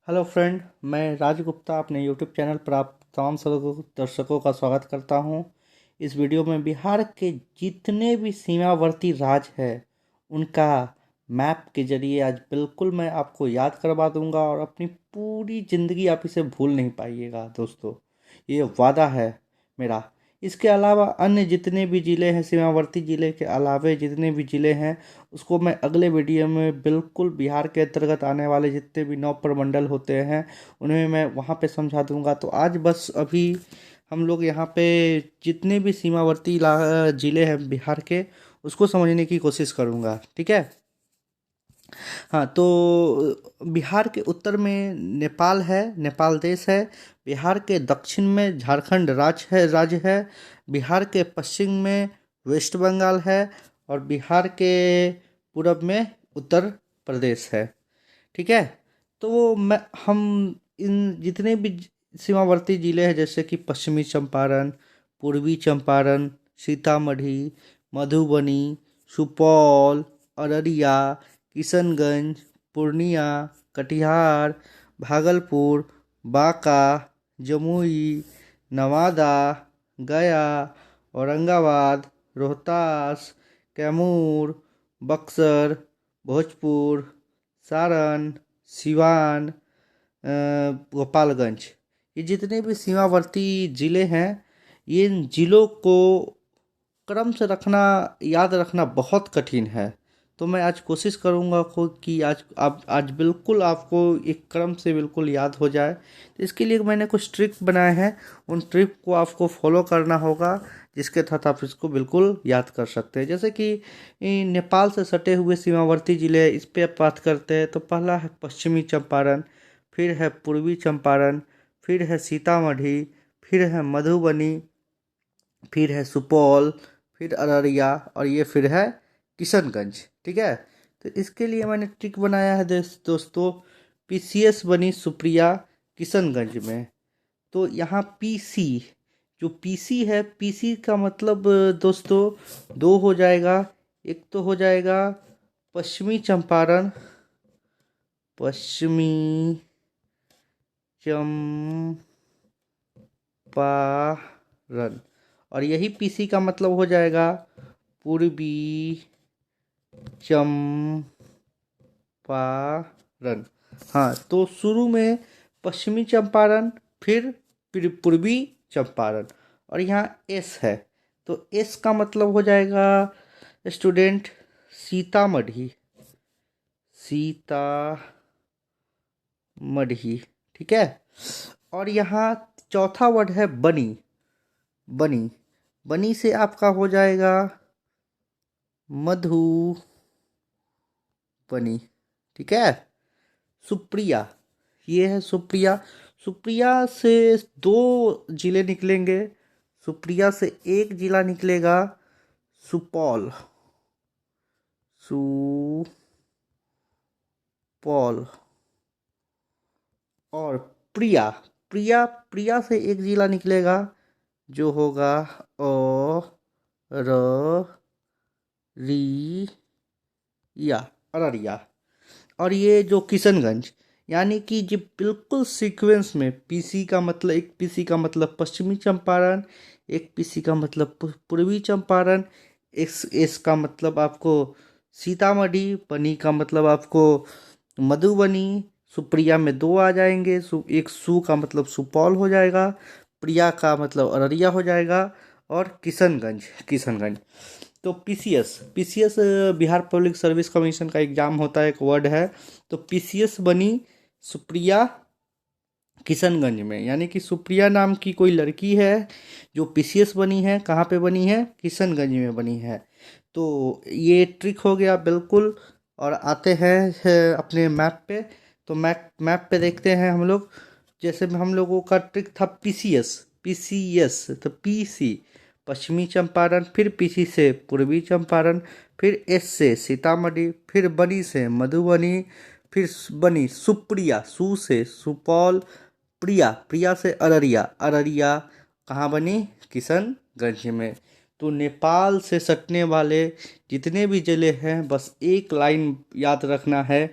Hello friend, मैं राज गुप्ता अपने YouTube channel पर आप तमाम सभी दर्शकों का स्वागत करता हूं। इस वीडियो में बिहार के जितने भी सीमावर्ती राज्य हैं उनका मैप के जरिए आज बिल्कुल मैं आपको याद करवा दूंगा और अपनी पूरी ज़िंदगी आप इसे भूल नहीं पाइएगा दोस्तों। ये वादा है मेरा। इसके अलावा अन्य जितने भी ज़िले हैं, सीमावर्ती ज़िले के अलावे जितने भी ज़िले हैं, उसको मैं अगले वीडियो में बिल्कुल बिहार के अंतर्गत आने वाले जितने भी 9 प्रमंडल होते हैं उन्हें मैं वहाँ पे समझा दूंगा। तो आज बस अभी हम लोग यहाँ पे जितने भी सीमावर्ती ज़िले हैं बिहार के, उसको समझने की कोशिश करूँगा, ठीक है। हाँ, तो बिहार के उत्तर में नेपाल है, नेपाल देश है। बिहार के दक्षिण में झारखंड राज्य है। बिहार के पश्चिम में वेस्ट बंगाल है और बिहार के पूरब में उत्तर प्रदेश है, ठीक है। तो मैं हम इन जितने भी सीमावर्ती जिले हैं जैसे कि पश्चिमी चंपारण, पूर्वी चंपारण, सीतामढ़ी, मधुबनी, सुपौल, अररिया, किशनगंज, पूर्णिया, कटिहार, भागलपुर, बांका, जमुई, नवादा, गया, औरंगाबाद, रोहतास, कैमूर, बक्सर, भोजपुर, सारण, सिवान, गोपालगंज, ये जितने भी सीमावर्ती ज़िले हैं, इन ज़िलों को क्रम से याद रखना बहुत कठिन है। तो मैं आज कोशिश करूंगा खुद कि आज बिल्कुल आपको एक क्रम से बिल्कुल याद हो जाए। तो इसके लिए मैंने कुछ ट्रिक बनाए हैं, उन ट्रिक को आपको फॉलो करना होगा, जिसके तहत आप इसको बिल्कुल याद कर सकते हैं। जैसे कि नेपाल से सटे हुए सीमावर्ती ज़िले, इस पर बात करते हैं तो पहला है पश्चिमी चंपारण, फिर है पूर्वी चंपारण, फिर है सीतामढ़ी, फिर है मधुबनी, फिर है सुपौल, फिर अररिया और ये फिर है किशनगंज, ठीक है। तो इसके लिए मैंने ट्रिक बनाया है दोस्तों। पीसीएस बनी सुप्रिया किशनगंज में। तो यहाँ पीसी, जो पीसी है, पीसी का मतलब दोस्तों दो हो जाएगा। एक तो हो जाएगा पश्चिमी चंपारण, पश्चिमी चंपारण, और यही पीसी का मतलब हो जाएगा पूर्वी चंपारण। हाँ, तो शुरू में पश्चिमी चंपारण, फिर पूर्वी चंपारण, और यहाँ एस है। तो एस का मतलब हो जाएगा स्टूडेंट सीतामढ़ी, सीतामढ़ी, ठीक है। और यहाँ चौथा वर्ड है बनी, बनी, बनी से आपका हो जाएगा मधुबनी, ठीक है। सुप्रिया, ये है सुप्रिया। सुप्रिया से दो जिले निकलेंगे। सुप्रिया से एक जिला निकलेगा सुपौल, सुपौल। और प्रिया, प्रिया से एक जिला निकलेगा जो होगा अररिया, अररिया। और ये जो किशनगंज, यानी कि जो बिल्कुल सीक्वेंस में पीसी का मतलब, एक पीसी का मतलब पश्चिमी चंपारण, एक पीसी का मतलब पूर्वी चंपारण, इस का मतलब आपको सीतामढ़ी, बनी का मतलब आपको मधुबनी, सुप्रिया में दो आ जाएंगे, एक सु का मतलब सुपौल हो जाएगा, प्रिया का मतलब अररिया हो जाएगा, और किशनगंज, किशनगंज। तो PCS, PCS Bihar public service commission का एग्जाम होता है, एक वर्ड है। तो पीसीएस बनी सुप्रिया किशनगंज में, यानी कि सुप्रिया नाम की कोई लड़की है जो पीसीएस बनी है। कहाँ पे बनी है? किशनगंज में बनी है। तो ये ट्रिक हो गया बिल्कुल। और आते हैं अपने मैप पे। तो मैप पे देखते हैं हम लोग। जैसे हम लोगों का ट्रिक था पीसीएस, पीसीएस तो पीसी पश्चिमी चंपारण, फिर पीसी से पूर्वी चंपारण, फिर एस से सीतामढ़ी, फिर बनी से मधुबनी, फिर बनी सुप्रिया, सु से सुपौल, प्रिया से अररिया, अररिया कहाँ बनी? किशनगंज में। तो नेपाल से सटने वाले जितने भी जिले हैं, बस एक लाइन याद रखना है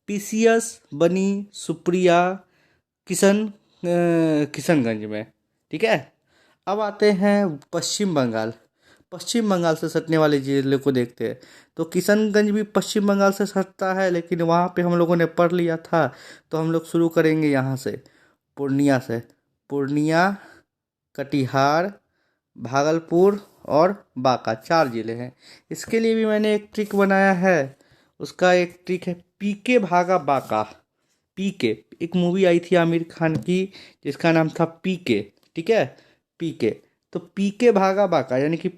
पीसीएस बनी सुप्रिया किशनगंज में। ठीक है, अब आते हैं पश्चिम बंगाल। पश्चिम बंगाल से सटने वाले जिले को देखते हैं। तो किशनगंज भी पश्चिम बंगाल से सटता है, लेकिन वहाँ पे हम लोगों ने पढ़ लिया था, तो हम लोग शुरू करेंगे यहाँ से, पूर्णिया से। पूर्णिया, कटिहार, भागलपुर और बांका, 4 जिले हैं। इसके लिए भी मैंने एक ट्रिक बनाया है। उसका एक ट्रिक है पीके भागा बांका। पीके, एक मूवी आई थी आमिर खान की जिसका नाम था पीके। ठीक है, पीके। तो पीके भागा बांका, यानी कि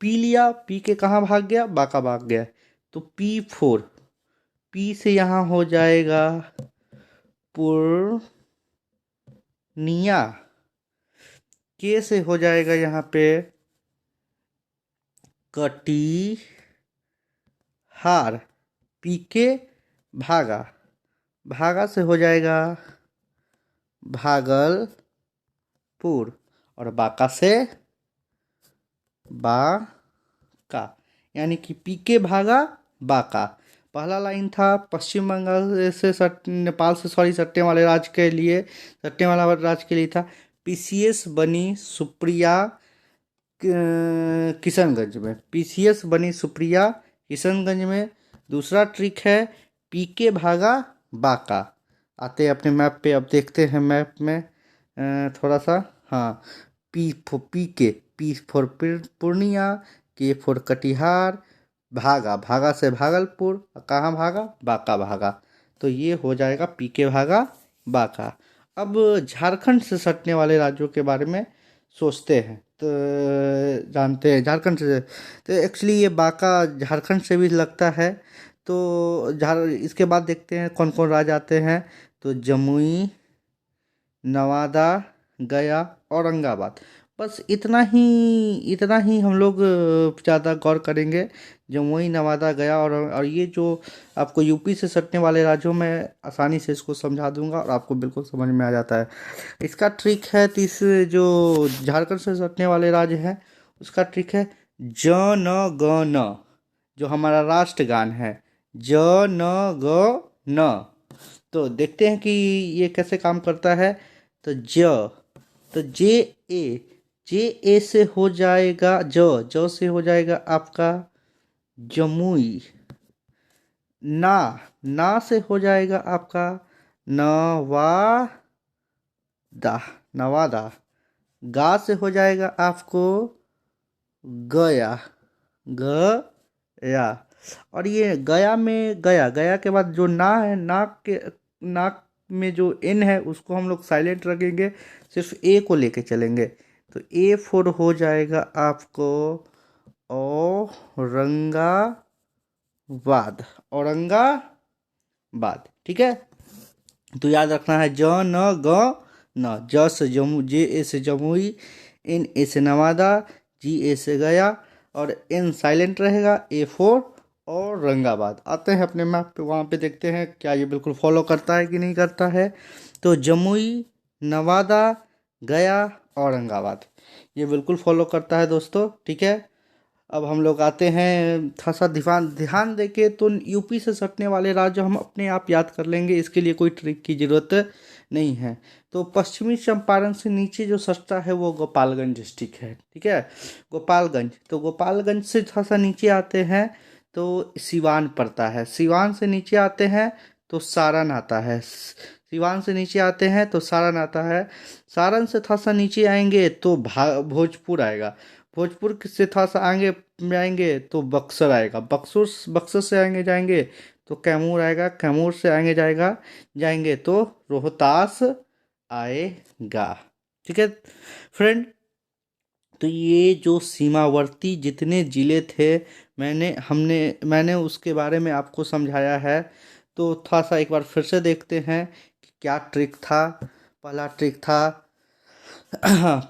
पी लिया, पी के कहाँ भाग गया, बांका भाग गया। तो P4, पी से यहाँ हो जाएगा पूर्णिया, के से हो जाएगा यहाँ पे कटिहार, पी के भागा, भागा से हो जाएगा भागलपुर, और बांका से बांका, यानी कि पीके भागा बांका। पहला लाइन था पश्चिम बंगाल से नेपाल से सटने वाले राज्य के लिए, सटने वाला राज्य के लिए था पीसीएस बनी सुप्रिया किशनगंज में। पीसीएस बनी सुप्रिया किशनगंज में। दूसरा ट्रिक है पीके भागा बांका। आते हैं अपने मैप पे, अब देखते हैं मैप में थोड़ा सा। हाँ, पी फॉर पूर्णिया, के फॉर कटिहार, भागा, भागा से भागलपुर, कहाँ भागा, बांका भागा। तो ये हो जाएगा पीके भागा बांका। अब झारखंड से सटने वाले राज्यों के बारे में सोचते हैं, तो जानते हैं झारखंड से। तो एक्चुअली ये बांका झारखंड से भी लगता है। तो इसके बाद देखते हैं कौन कौन राज्य आते हैं। तो जमुई, नवादा, गया, औरंगाबाद। बस इतना ही हम लोग ज़्यादा गौर करेंगे। जमुई, नवादा, गया और ये जो आपको यूपी से सटने वाले राज्यों में आसानी से इसको समझा दूंगा और आपको बिल्कुल समझ में आ जाता है। इसका ट्रिक है, जो झारखंड से सटने वाले राज्य हैं उसका ट्रिक है जन गण, जो हमारा राष्ट्रगान है, जन गण। तो देखते हैं कि ये कैसे काम करता है। तो तो जे ए से हो जाएगा ज से हो जाएगा आपका जमुई। ना से हो जाएगा आपका नवादा। गा से हो जाएगा आपको गया, गया। और ये गया के बाद जो ना है, नाक में जो एन है उसको हम लोग साइलेंट रखेंगे, सिर्फ ए को लेके चलेंगे। तो A4 हो जाएगा आपको औरंगाबाद। ठीक है, तो याद रखना है ज न ग न। ज से जे ए से जमुई, एन ए से नवादा, जी ए से गया और एन साइलेंट रहेगा, A4 औरंगाबाद। आते हैं अपने मैप पे, वहाँ पे देखते हैं क्या ये बिल्कुल फॉलो करता है कि नहीं करता है। तो जमुई, नवादा, गया, औरंगाबाद, ये बिल्कुल फॉलो करता है दोस्तों। ठीक है, अब हम लोग आते हैं, थोड़ा सा ध्यान देके तो यूपी से सटने वाले राज्य हम अपने आप याद कर लेंगे, इसके लिए कोई ट्रिक की ज़रूरत नहीं है। तो पश्चिमी चंपारण से नीचे जो सटता है वो गोपालगंज डिस्ट्रिक्ट है। ठीक है, गोपालगंज। तो गोपालगंज से थोड़ा सा नीचे आते हैं तो सिवान पड़ता है। सिवान से नीचे आते हैं तो सारण आता है। सिवान से नीचे आते हैं तो सारण आता है। सारण से थोड़ा सा नीचे आएंगे तो भोजपुर आएगा। भोजपुर से थोड़ा सा आगे जाएंगे तो बक्सर आएगा। बक्सर से आगे जाएंगे तो कैमूर आएगा। कैमूर से आगे जाएंगे तो रोहतास आएगा। ठीक है फ्रेंड, तो ये जो सीमावर्ती जितने ज़िले थे मैंने उसके बारे में आपको समझाया है। तो थोड़ा सा एक बार फिर से देखते हैं कि क्या ट्रिक था। पहला ट्रिक था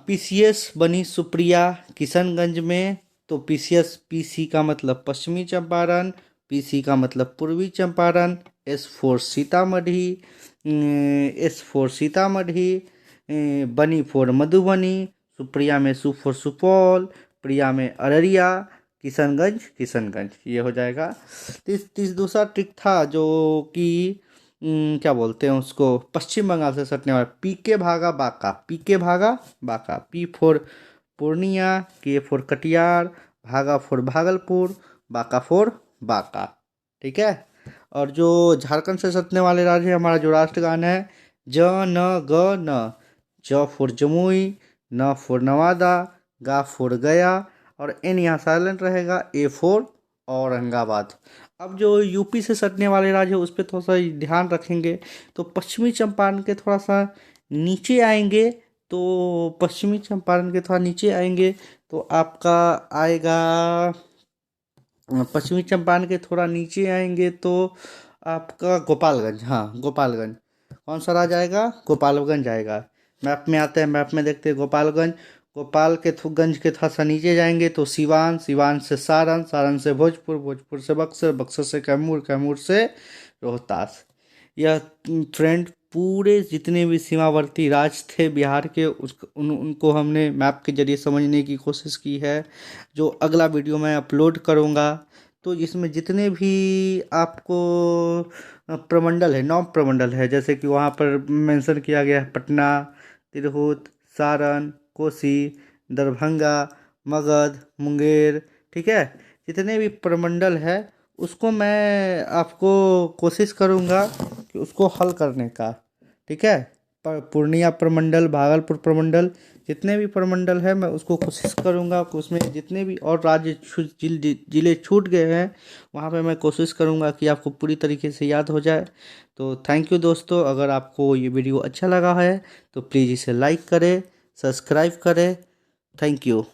पीसीएस बनी सुप्रिया किशनगंज में। तो पीसी का मतलब पश्चिमी चंपारण, पीसी का मतलब पूर्वी चंपारण, एस4 सीतामढ़ी, बनी फॉर मधुबनी, सुप्रिया में फॉर सुपौल, प्रिया में अररिया, किशनगंज ये हो जाएगा। दूसरा ट्रिक था जो कि क्या बोलते हैं उसको, पश्चिम बंगाल से सटने वाला, पीके भागा बांका, पीके भागा बांका, पी फॉर पूर्णिया, के फॉर कटिहार, भागा फॉर भागलपुर, बांका फॉर बांका। ठीक है। और जो झारखंड से सटने वाले राज्य है, हमारा जो राष्ट्रगान है, ज न ग न, ज फॉर जमुई, न फॉर नवादा, गा फॉर गया, और एन यहाँ साइलेंट रहेगा, ए फॉर औरंगाबाद। अब जो यूपी से सटने वाले राज्य है उस पर थोड़ा सा ध्यान रखेंगे। तो पश्चिमी चंपारण के थोड़ा सा नीचे आएंगे, तो पश्चिमी चंपारण के थोड़ा नीचे आएंगे तो आपका आएगा, पश्चिमी चंपारण के थोड़ा नीचे आएंगे तो आपका गोपालगंज। हाँ, गोपालगंज। कौन सा राज्य आएगा? गोपालगंज आएगा। मैप में आते हैं, मैप में देखते हैं गोपालगंज। गोपाल के गंज के थोड़ा सा नीचे जाएंगे तो सिवान, सिवान से सारण, सारण से भोजपुर, भोजपुर से बक्सर, बक्सर से कैमूर, कैमूर से रोहतास। यह फ्रेंड पूरे जितने भी सीमावर्ती राज्य थे बिहार के उनको हमने मैप के जरिए समझने की कोशिश की है। जो अगला वीडियो मैं अपलोड करूँगा तो इसमें जितने भी आपको प्रमंडल है, 9 प्रमंडल है, जैसे कि वहाँ पर मेंशन किया गया है पटना, तिरहुत, सारण, कोसी, दरभंगा, मगध, मुंगेर। ठीक है। जितने भी प्रमंडल है उसको मैं आपको कोशिश करूँगा कि उसको हल करने का। ठीक है। पूर्णिया प्रमंडल, भागलपुर प्रमंडल, जितने भी प्रमंडल है मैं उसको कोशिश करूँगा कि उसमें जितने भी और राज्य जिले छूट गए हैं वहाँ पे मैं कोशिश करूँगा कि आपको पूरी तरीके से याद हो जाए। तो थैंक यू दोस्तों। अगर आपको ये वीडियो अच्छा लगा है तो प्लीज़ इसे लाइक करें, सब्सक्राइब करें। Thank you.